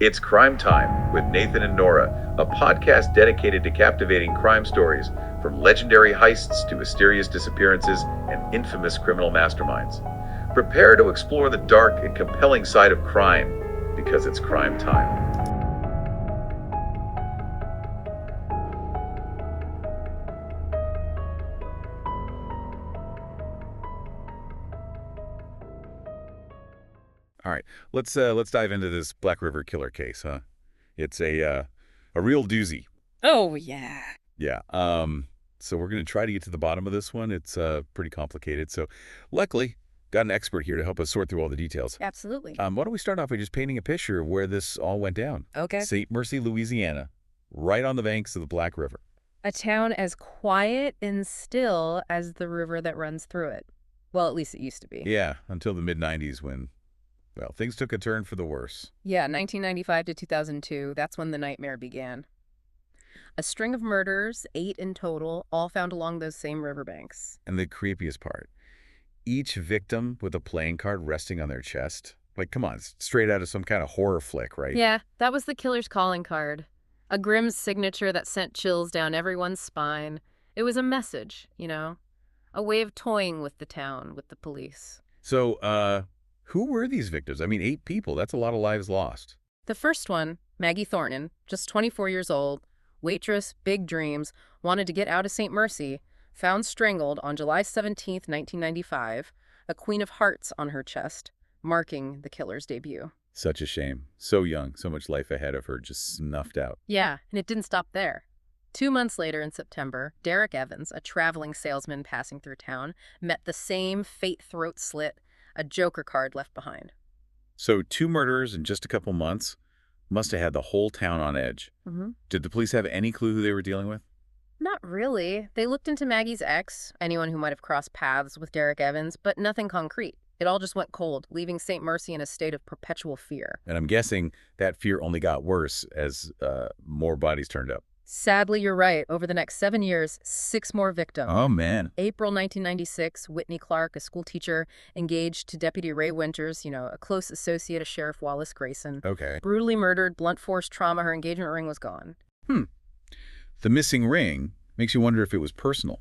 It's Crime Time with Nathan and Nora, a podcast dedicated to captivating crime stories, from legendary heists to mysterious disappearances and infamous criminal masterminds. Prepare to explore the dark and compelling side of crime, because it's crime time. All right, let's dive into this Black River killer case, huh? It's a real doozy. Oh, yeah. Yeah. So we're going to try to get to the bottom of this one. It's pretty complicated. So luckily, got an expert here to help us sort through all the details. Absolutely. Why don't we start off by just painting a picture of where this all went down? Okay. St. Mercy, Louisiana, right on the banks of the Black River. A town as quiet and still as the river that runs through it. Well, at least it used to be. Yeah, until the mid-90s when, well, things took a turn for the worse. Yeah, 1995 to 2002, that's when the nightmare began. A string of murders, 8 in total, all found along those same riverbanks. And the creepiest part, each victim with a playing card resting on their chest. Like, come on, it's straight out of some kind of horror flick, right? Yeah, that was the killer's calling card. A grim signature that sent chills down everyone's spine. It was a message, a way of toying with the town, with the police. So, who were these victims? I mean, 8 people, that's a lot of lives lost. The first one, Maggie Thornton, just 24 years old, waitress, big dreams, wanted to get out of St. Mercy, found strangled on July 17, 1995, a Queen of Hearts on her chest, marking the killer's debut. Such a shame. So young, so much life ahead of her, just snuffed out. Yeah, and it didn't stop there. 2 months later in September, Derek Evans, a traveling salesman passing through town, met the same fate throat slit, a joker card left behind. So 2 murders in just a couple months must have had the whole town on edge. Did the police have any clue who they were dealing with? Not really. They looked into Maggie's ex, anyone who might have crossed paths with Derek Evans, but nothing concrete. It all just went cold, leaving St. Mercy in a state of perpetual fear. And I'm guessing that fear only got worse as more bodies turned up. Sadly, you're right. Over the next 7 years, 6 more victims. Oh, man. April 1996, Whitney Clark, a school teacher, engaged to Deputy Ray Winters, a close associate of Sheriff Wallace Grayson. Okay. Brutally murdered, blunt force trauma, her engagement ring was gone. The missing ring makes you wonder if it was personal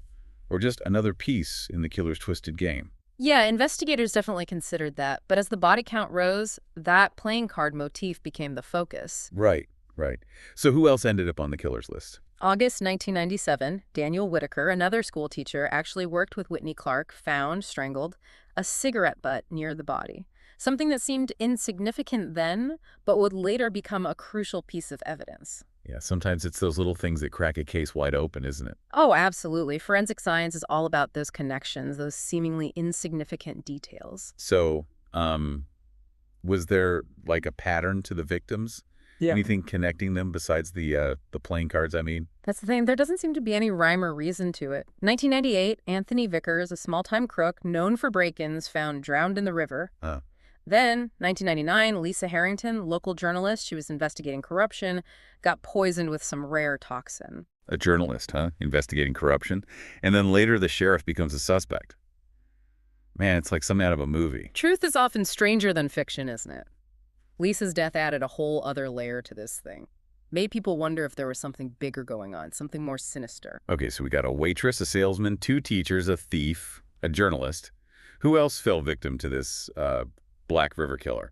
or just another piece in the killer's twisted game. Yeah, investigators definitely considered that, but as the body count rose, that playing card motif became the focus. Right. So who else ended up on the killer's list? August 1997, Daniel Whitaker, another school teacher, actually worked with Whitney Clark, found, strangled, a cigarette butt near the body. Something that seemed insignificant then, but would later become a crucial piece of evidence. Yeah, sometimes it's those little things that crack a case wide open, isn't it? Oh, absolutely. Forensic science is all about those connections, those seemingly insignificant details. So, was there like a pattern to the victims? Yeah. Anything connecting them besides the playing cards, I mean? That's the thing. There doesn't seem to be any rhyme or reason to it. 1998, Anthony Vickers, a small-time crook known for break-ins, found drowned in the river. Then, 1999, Lisa Harrington, local journalist, she was investigating corruption, got poisoned with some rare toxin. A journalist, huh? Investigating corruption. And then later the sheriff becomes a suspect. Man, it's like something out of a movie. Truth is often stranger than fiction, isn't it? Lisa's death added a whole other layer to this thing. Made people wonder if there was something bigger going on, something more sinister. Okay, so we got a waitress, a salesman, 2 teachers, a thief, a journalist. Who else fell victim to this Black River killer?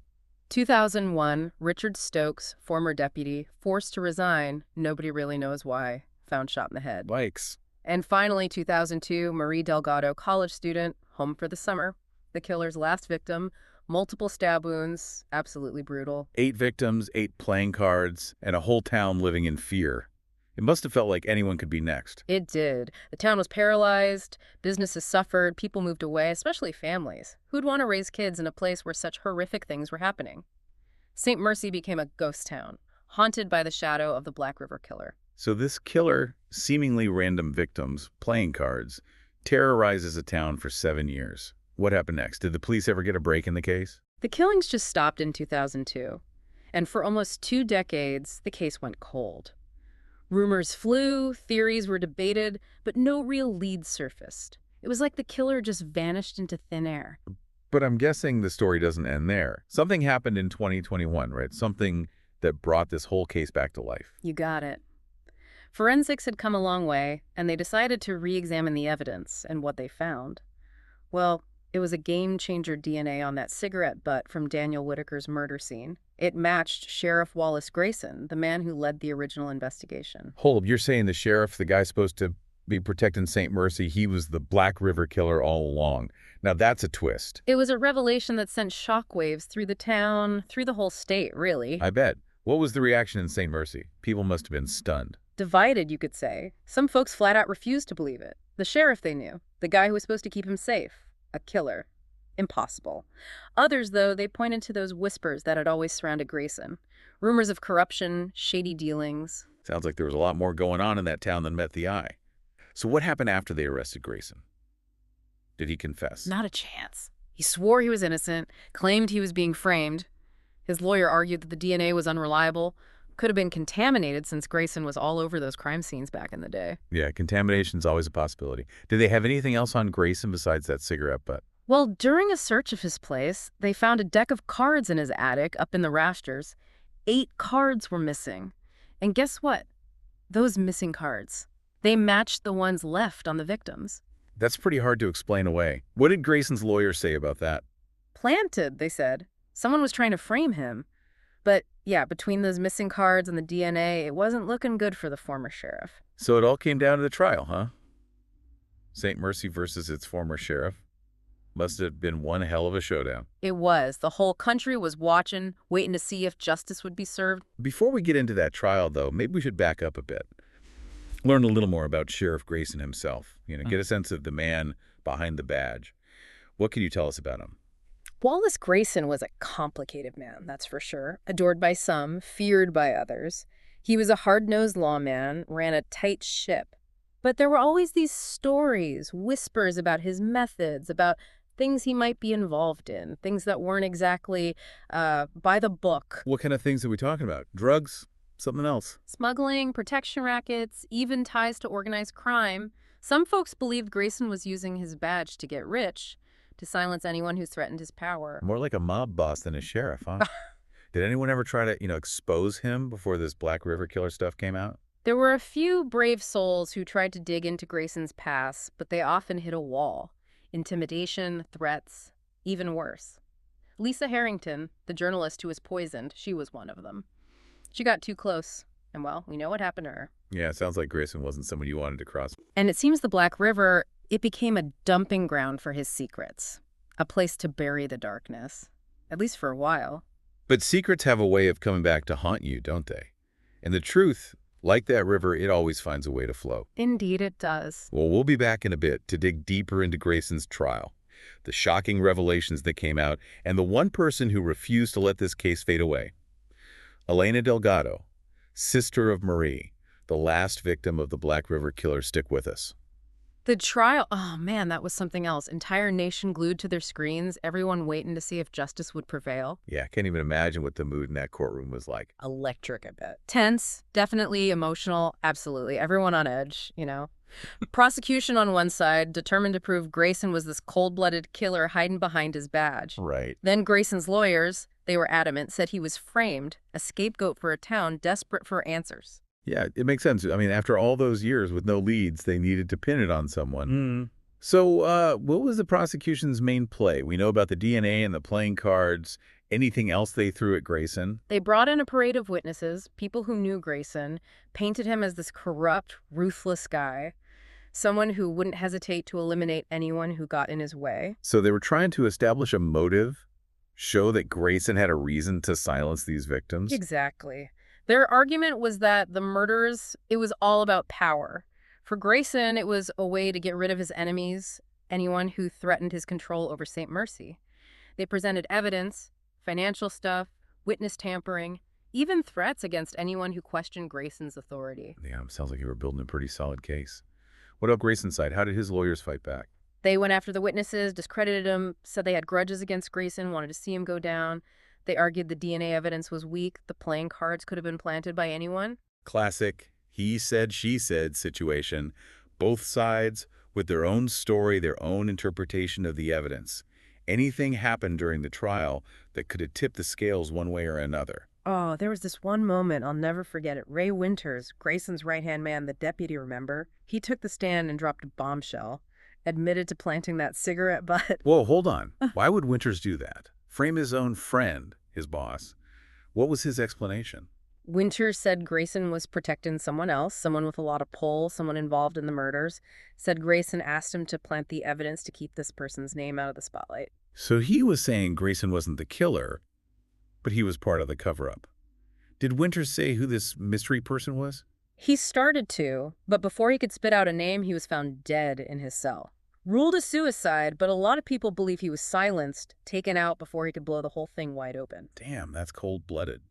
2001, Richard Stokes, former deputy, forced to resign, nobody really knows why, found shot in the head. Yikes. And finally, 2002, Marie Delgado, college student, home for the summer. The killer's last victim, multiple stab wounds, absolutely brutal. 8 victims, 8 playing cards, and a whole town living in fear. It must have felt like anyone could be next. It did. The town was paralyzed, businesses suffered, people moved away, especially families. Who'd want to raise kids in a place where such horrific things were happening? St. Mercy became a ghost town, haunted by the shadow of the Black River killer. So this killer, seemingly random victims, playing cards, terrorizes a town for 7 years. What happened next? Did the police ever get a break in the case? The killings just stopped in 2002. And for almost 2 decades, the case went cold. Rumors flew, theories were debated, but no real leads surfaced. It was like the killer just vanished into thin air. But I'm guessing the story doesn't end there. Something happened in 2021, right? Something that brought this whole case back to life. You got it. Forensics had come a long way, and they decided to re-examine the evidence and what they found. Well, it was a game-changer DNA on that cigarette butt from Daniel Whitaker's murder scene. It matched Sheriff Wallace Grayson, the man who led the original investigation. Hold up, you're saying the sheriff, the guy supposed to be protecting St. Mercy, he was the Black River killer all along. Now that's a twist. It was a revelation that sent shockwaves through the town, through the whole state, really. I bet. What was the reaction in St. Mercy? People must have been stunned. Divided, you could say. Some folks flat out refused to believe it. The sheriff they knew, the guy who was supposed to keep him safe, a killer. Impossible. Others, though, they pointed to those whispers that had always surrounded Grayson. Rumors of corruption, shady dealings. Sounds like there was a lot more going on in that town than met the eye. So what happened after they arrested Grayson? Did he confess? Not a chance. He swore he was innocent, claimed he was being framed. His lawyer argued that the DNA was unreliable, could have been contaminated since Grayson was all over those crime scenes back in the day. Yeah, contamination's always a possibility. Did they have anything else on Grayson besides that cigarette butt? Well, during a search of his place, they found a deck of cards in his attic up in the rafters. 8 cards were missing. And guess what? Those missing cards, they matched the ones left on the victims. That's pretty hard to explain away. What did Grayson's lawyer say about that? Planted, they said. Someone was trying to frame him. But yeah, between those missing cards and the DNA, it wasn't looking good for the former sheriff. So it all came down to the trial, huh? St. Mercy versus its former sheriff. Must have been one hell of a showdown. It was. The whole country was watching, waiting to see if justice would be served. Before we get into that trial, though, maybe we should back up a bit. Learn a little more about Sheriff Grayson himself. Get a sense of the man behind the badge. What can you tell us about him? Wallace Grayson was a complicated man, that's for sure. Adored by some, feared by others. He was a hard-nosed lawman, ran a tight ship. But there were always these stories, whispers about his methods, about things he might be involved in, things that weren't exactly by the book. What kind of things are we talking about? Drugs? Something else? Smuggling, protection rackets, even ties to organized crime. Some folks believed Grayson was using his badge to get rich, to silence anyone who threatened his power. More like a mob boss than a sheriff, huh? Did anyone ever try to, expose him before this Black River killer stuff came out? There were a few brave souls who tried to dig into Grayson's past, but they often hit a wall. Intimidation, threats, even worse. Lisa Harrington, the journalist who was poisoned, she was one of them. She got too close, and well, we know what happened to her. Yeah, it sounds like Grayson wasn't someone you wanted to cross. And it seems the Black River, it became a dumping ground for his secrets. A place to bury the darkness. At least for a while. But secrets have a way of coming back to haunt you, don't they? And the truth, like that river, it always finds a way to flow. Indeed it does. Well, we'll be back in a bit to dig deeper into Grayson's trial, the shocking revelations that came out, and the one person who refused to let this case fade away. Elena Delgado, sister of Marie, the last victim of the Black River killer. Stick with us. The trial, oh man, that was something else. Entire nation glued to their screens, everyone waiting to see if justice would prevail. Yeah, I can't even imagine what the mood in that courtroom was like. Electric, I bet. Tense, definitely emotional, absolutely. Everyone on edge, Prosecution on one side, determined to prove Grayson was this cold-blooded killer hiding behind his badge. Right. Then Grayson's lawyers, they were adamant, said he was framed, a scapegoat for a town desperate for answers. Yeah, it makes sense. I mean, after all those years with no leads, they needed to pin it on someone. So what was the prosecution's main play? We know about the DNA and the playing cards. Anything else they threw at Grayson? They brought in a parade of witnesses, people who knew Grayson, painted him as this corrupt, ruthless guy, someone who wouldn't hesitate to eliminate anyone who got in his way. So they were trying to establish a motive, show that Grayson had a reason to silence these victims? Exactly. Their argument was that the murders, it was all about power. For Grayson, it was a way to get rid of his enemies, anyone who threatened his control over St. Mercy. They presented evidence, financial stuff, witness tampering, even threats against anyone who questioned Grayson's authority. Yeah, sounds like you were building a pretty solid case. What about Grayson's side? How did his lawyers fight back? They went after the witnesses, discredited him, said they had grudges against Grayson, wanted to see him go down. They argued the DNA evidence was weak, the playing cards could have been planted by anyone. Classic he said, she said situation. Both sides with their own story, their own interpretation of the evidence. Anything happened during the trial that could have tipped the scales one way or another? Oh, there was this one moment, I'll never forget it. Ray Winters, Grayson's right-hand man, the deputy, remember? He took the stand and dropped a bombshell, admitted to planting that cigarette butt. Whoa, hold on. Why would Winters do that? Frame his own friend, his boss. What was his explanation? Winters said Grayson was protecting someone else, someone with a lot of pull, someone involved in the murders. Said Grayson asked him to plant the evidence to keep this person's name out of the spotlight. So he was saying Grayson wasn't the killer, but he was part of the cover-up. Did Winters say who this mystery person was? He started to, but before he could spit out a name, he was found dead in his cell. Ruled a suicide, but a lot of people believe he was silenced, taken out before he could blow the whole thing wide open. Damn, that's cold-blooded.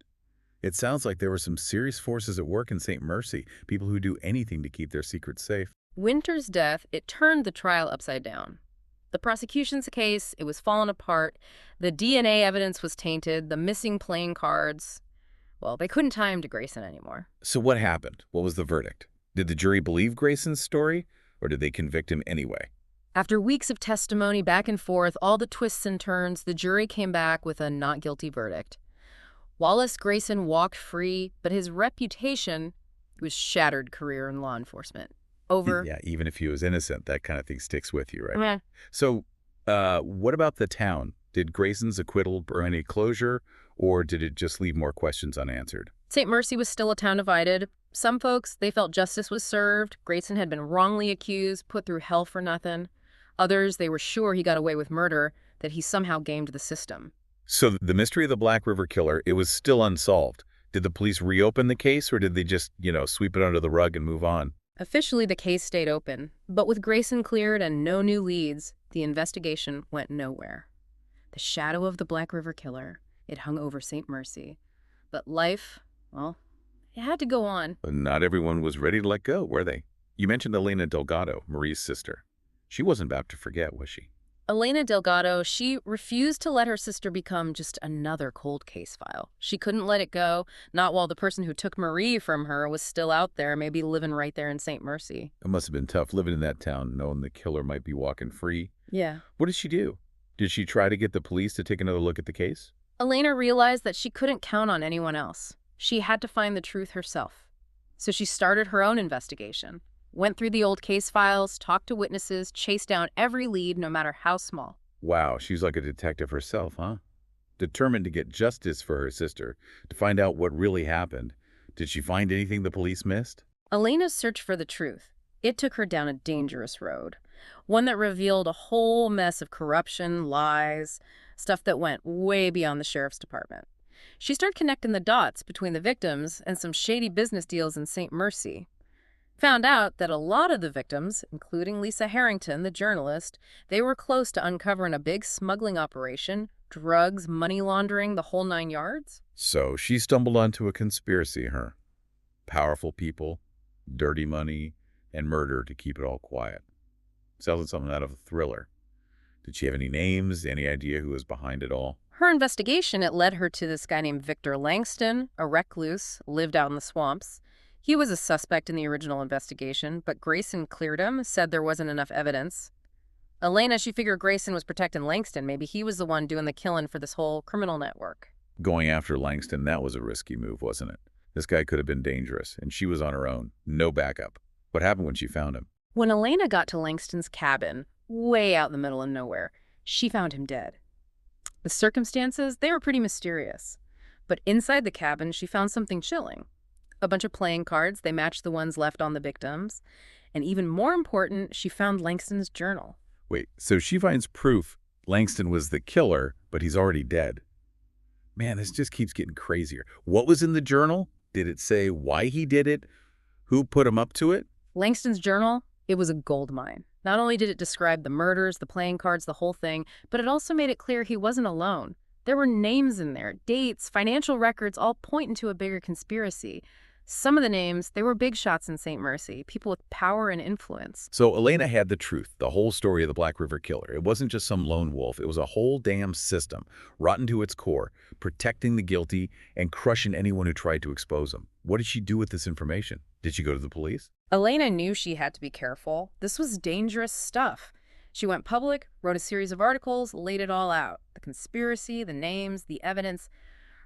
It sounds like there were some serious forces at work in St. Mercy, people who do anything to keep their secrets safe. Winters' death, it turned the trial upside down. The prosecution's case, it was falling apart. The DNA evidence was tainted, the missing playing cards. Well, they couldn't tie him to Grayson anymore. So what happened? What was the verdict? Did the jury believe Grayson's story, or did they convict him anyway? After weeks of testimony back and forth, all the twists and turns, the jury came back with a not guilty verdict. Wallace Grayson walked free, but his reputation was shattered career in law enforcement. Over. Yeah, even if he was innocent, that kind of thing sticks with you, right? Meh. So, what about the town? Did Grayson's acquittal bring any closure, or did it just leave more questions unanswered? St. Mercy was still a town divided. Some folks, they felt justice was served. Grayson had been wrongly accused, put through hell for nothing. Others, they were sure he got away with murder, that he somehow gamed the system. So the mystery of the Black River Killer, it was still unsolved. Did the police reopen the case, or did they just, sweep it under the rug and move on? Officially, the case stayed open, but with Grayson cleared and no new leads, the investigation went nowhere. The shadow of the Black River Killer, it hung over St. Mercy. But life, well, it had to go on. But not everyone was ready to let go, were they? You mentioned Elena Delgado, Marie's sister. She wasn't about to forget, was she? Elena Delgado, she refused to let her sister become just another cold case file. She couldn't let it go, not while the person who took Marie from her was still out there, maybe living right there in St. Mercy. It must have been tough living in that town, knowing the killer might be walking free. Yeah. What did she do? Did she try to get the police to take another look at the case? Elena realized that she couldn't count on anyone else. She had to find the truth herself. So she started her own investigation. Went through the old case files, talked to witnesses, chased down every lead, no matter how small. Wow, she's like a detective herself, huh? Determined to get justice for her sister, to find out what really happened. Did she find anything the police missed? Elena's search for the truth, it took her down a dangerous road. One that revealed a whole mess of corruption, lies, stuff that went way beyond the sheriff's department. She started connecting the dots between the victims and some shady business deals in St. Mercy. Found out that a lot of the victims, including Lisa Harrington, the journalist, they were close to uncovering a big smuggling operation, drugs, money laundering, the whole 9 yards. So she stumbled onto a conspiracy, huh? Powerful people, dirty money, and murder to keep it all quiet. Sounds like something out of a thriller. Did she have any names, any idea who was behind it all? Her investigation, it led her to this guy named Victor Langston, a recluse, lived out in the swamps. He was a suspect in the original investigation, but Grayson cleared him, said there wasn't enough evidence. Elena, she figured Grayson was protecting Langston. Maybe he was the one doing the killing for this whole criminal network. Going after Langston, that was a risky move, wasn't it? This guy could have been dangerous, and she was on her own. No backup. What happened when she found him? When Elena got to Langston's cabin, way out in the middle of nowhere, she found him dead. The circumstances, they were pretty mysterious. But inside the cabin, she found something chilling. A bunch of playing cards, they matched the ones left on the victims. And even more important, she found Langston's journal. Wait, so she finds proof Langston was the killer, but he's already dead. Man, this just keeps getting crazier. What was in the journal? Did it say why he did it? Who put him up to it? Langston's journal, it was a gold mine. Not only did it describe the murders, the playing cards, the whole thing, but it also made it clear he wasn't alone. There were names in there, dates, financial records, all pointing to a bigger conspiracy. Some of the names, they were big shots in St. Mercy, people with power and influence. So Elena had the truth, the whole story of the Black River Killer. It wasn't just some lone wolf. It was a whole damn system, rotten to its core, protecting the guilty and crushing anyone who tried to expose them. What did she do with this information? Did she go to the police? Elena knew she had to be careful. This was dangerous stuff. She went public, wrote a series of articles, laid it all out. The conspiracy, the names, the evidence.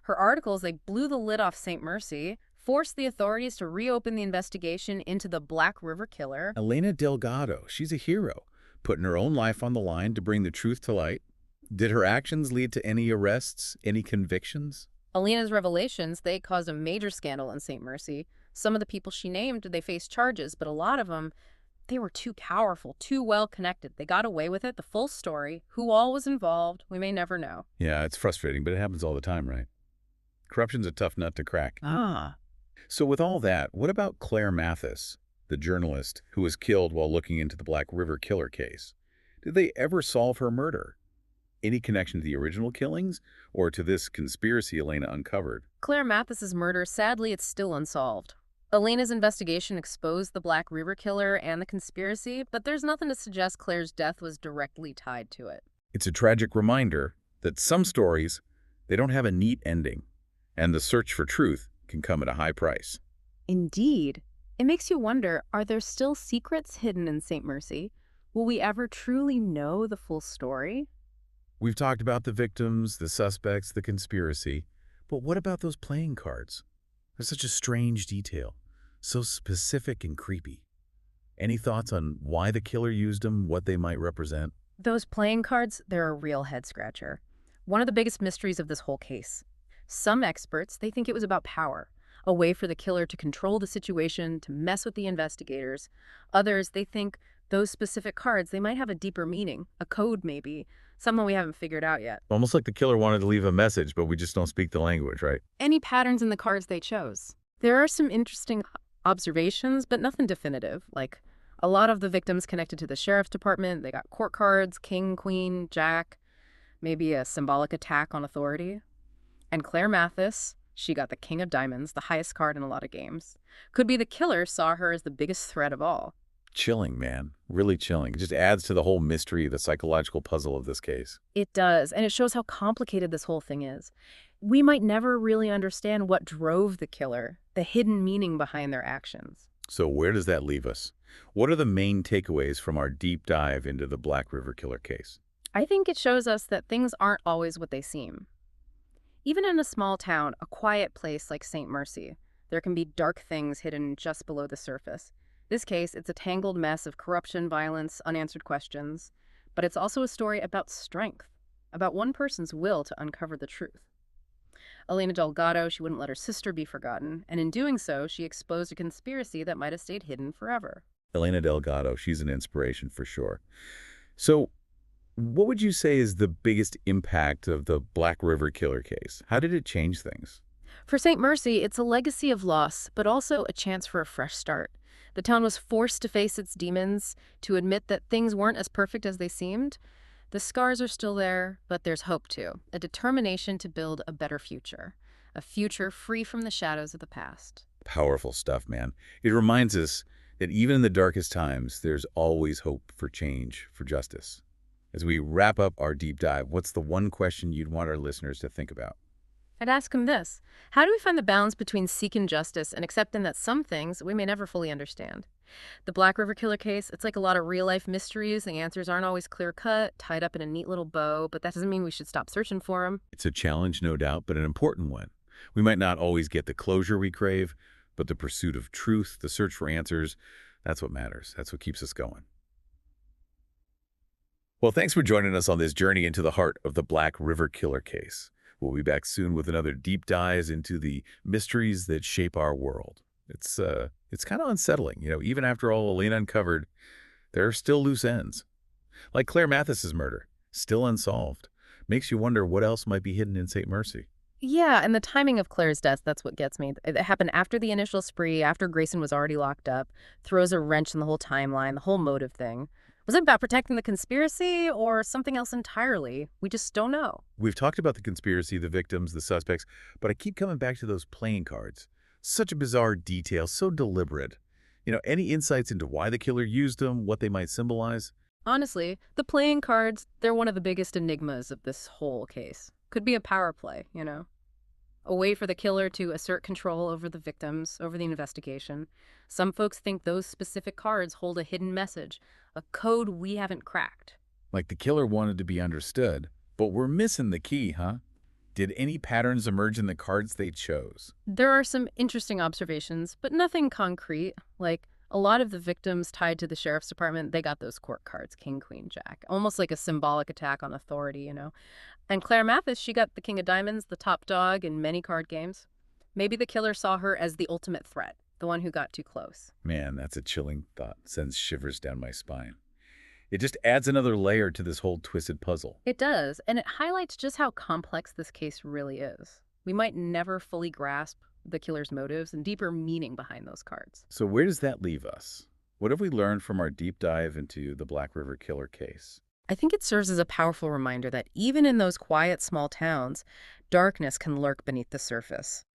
Her articles, they blew the lid off St. Mercy, forced the authorities to reopen the investigation into the Black River killer. Elena Delgado, she's a hero, putting her own life on the line to bring the truth to light. Did her actions lead to any arrests, any convictions? Alina's revelations, they caused a major scandal in St. Mercy. Some of the people she named, they faced charges, but a lot of them, they were too powerful, too well connected. They got away with it. The full story, who all was involved, we may never know. Yeah, it's frustrating, but it happens all the time, right? Corruption's a tough nut to crack. So with all that, what about Claire Mathis, the journalist who was killed while looking into the Black River killer case? Did they ever solve her murder? Any connection to the original killings or to this conspiracy Elena uncovered? Claire Mathis's murder, sadly, it's still unsolved. Elena's investigation exposed the Black River killer and the conspiracy, but there's nothing to suggest Claire's death was directly tied to it. It's a tragic reminder that some stories, they don't have a neat ending, and the search for truth can come at a high price. Indeed. It makes you wonder, are there still secrets hidden in St. Mercy? Will we ever truly know the full story? We've talked about the victims, the suspects, the conspiracy, but what about those playing cards? They're such a strange detail, so specific and creepy. Any thoughts on why the killer used them, what they might represent? Those playing cards, they're a real head-scratcher. One of the biggest mysteries of this whole case. Some experts, they think it was about power, a way for the killer to control the situation, to mess with the investigators. Others, they think those specific cards, they might have a deeper meaning, a code maybe, something we haven't figured out yet. Almost like the killer wanted to leave a message, but we just don't speak the language, right? Any patterns in the cards they chose? There are some interesting observations, but nothing definitive. Like, a lot of the victims connected to the sheriff's department, they got court cards, king, queen, jack, maybe a symbolic attack on authority. And Claire Mathis, she got the king of diamonds, the highest card in a lot of games. Could be the killer saw her as the biggest threat of all. Chilling, man. Really chilling. It just adds to the whole mystery, the psychological puzzle of this case. It does, and it shows how complicated this whole thing is. We might never really understand what drove the killer, the hidden meaning behind their actions. So where does that leave us? What are the main takeaways from our deep dive into the Black River killer case? I think it shows us that things aren't always what they seem. Even in a small town, a quiet place like St. Mercy, there can be dark things hidden just below the surface. This case, it's a tangled mess of corruption, violence, unanswered questions. But it's also a story about strength, about one person's will to uncover the truth. Elena Delgado, she wouldn't let her sister be forgotten, and in doing so, she exposed a conspiracy that might have stayed hidden forever. Elena Delgado, she's an inspiration for sure. So, what would you say is the biggest impact of the Black River killer case? How did it change things? For St. Mercy, it's a legacy of loss, but also a chance for a fresh start. The town was forced to face its demons, to admit that things weren't as perfect as they seemed. The scars are still there, but there's hope too, a determination to build a better future, a future free from the shadows of the past. Powerful stuff, man. It reminds us that even in the darkest times, there's always hope for change, for justice. As we wrap up our deep dive, what's the one question you'd want our listeners to think about? I'd ask him this: how do we find the balance between seeking justice and accepting that some things we may never fully understand? The Black River killer case, it's like a lot of real-life mysteries. The answers aren't always clear-cut, tied up in a neat little bow, but that doesn't mean we should stop searching for them. It's a challenge, no doubt, but an important one. We might not always get the closure we crave, but the pursuit of truth, the search for answers, that's what matters. That's what keeps us going. Well, thanks for joining us on this journey into the heart of the Black River killer case. We'll be back soon with another deep dive into the mysteries that shape our world. It's kind of unsettling, even after all Elena uncovered, there are still loose ends. Like Claire Mathis's murder, still unsolved. Makes you wonder what else might be hidden in St. Mercy. Yeah, and the timing of Claire's death, that's what gets me. It happened after the initial spree, after Grayson was already locked up, throws a wrench in the whole timeline, the whole motive thing. Was it about protecting the conspiracy or something else entirely? We just don't know. We've talked about the conspiracy, the victims, the suspects, but I keep coming back to those playing cards. Such a bizarre detail, so deliberate. Any insights into why the killer used them, what they might symbolize? Honestly, the playing cards, they're one of the biggest enigmas of this whole case. Could be a power play, a way for the killer to assert control over the victims, over the investigation. Some folks think those specific cards hold a hidden message, a code we haven't cracked. Like the killer wanted to be understood, but we're missing the key, huh? Did any patterns emerge in the cards they chose? There are some interesting observations, but nothing concrete. Like, a lot of the victims tied to the sheriff's department, they got those court cards, king, queen, jack. Almost like a symbolic attack on authority. And Claire Mathis, she got the king of diamonds, the top dog in many card games. Maybe the killer saw her as the ultimate threat, the one who got too close. Man, that's a chilling thought. Sends shivers down my spine. It just adds another layer to this whole twisted puzzle. It does, and it highlights just how complex this case really is. We might never fully grasp the killer's motives and deeper meaning behind those cards. So where does that leave us? What have we learned from our deep dive into the Black River Killer case? I think it serves as a powerful reminder that even in those quiet small towns, darkness can lurk beneath the surface.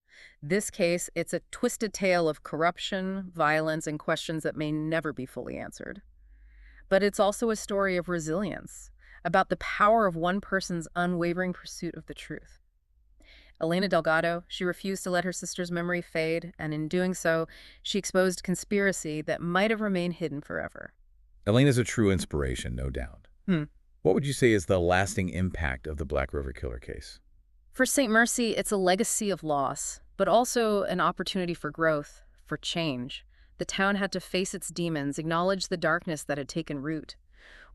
This case, it's a twisted tale of corruption, violence, and questions that may never be fully answered. But it's also a story of resilience, about the power of one person's unwavering pursuit of the truth. Elena Delgado, she refused to let her sister's memory fade, and in doing so, she exposed conspiracy that might have remained hidden forever. Elena's a true inspiration, no doubt. What would you say is the lasting impact of the Black River Killer case? For St. Mercy, it's a legacy of loss, but also an opportunity for growth, for change. The town had to face its demons, acknowledge the darkness that had taken root.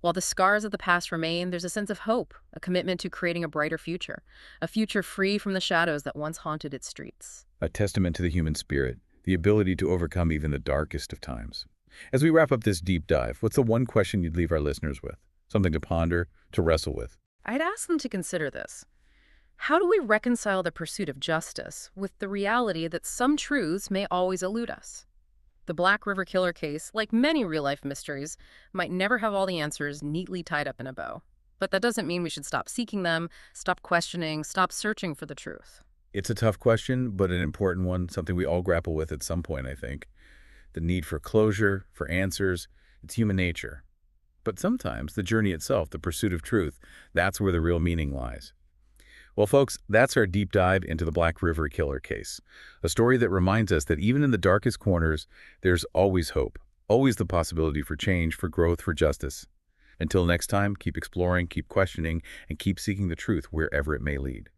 While the scars of the past remain, there's a sense of hope, a commitment to creating a brighter future, a future free from the shadows that once haunted its streets. A testament to the human spirit, the ability to overcome even the darkest of times. As we wrap up this deep dive, what's the one question you'd leave our listeners with? Something to ponder, to wrestle with? I'd ask them to consider this. How do we reconcile the pursuit of justice with the reality that some truths may always elude us? The Black River Killer case, like many real-life mysteries, might never have all the answers neatly tied up in a bow. But that doesn't mean we should stop seeking them, stop questioning, stop searching for the truth. It's a tough question, but an important one, something we all grapple with at some point, I think. The need for closure, for answers, it's human nature. But sometimes the journey itself, the pursuit of truth, that's where the real meaning lies. Well, folks, that's our deep dive into the Black River Killer case, a story that reminds us that even in the darkest corners, there's always hope, always the possibility for change, for growth, for justice. Until next time, keep exploring, keep questioning, and keep seeking the truth wherever it may lead.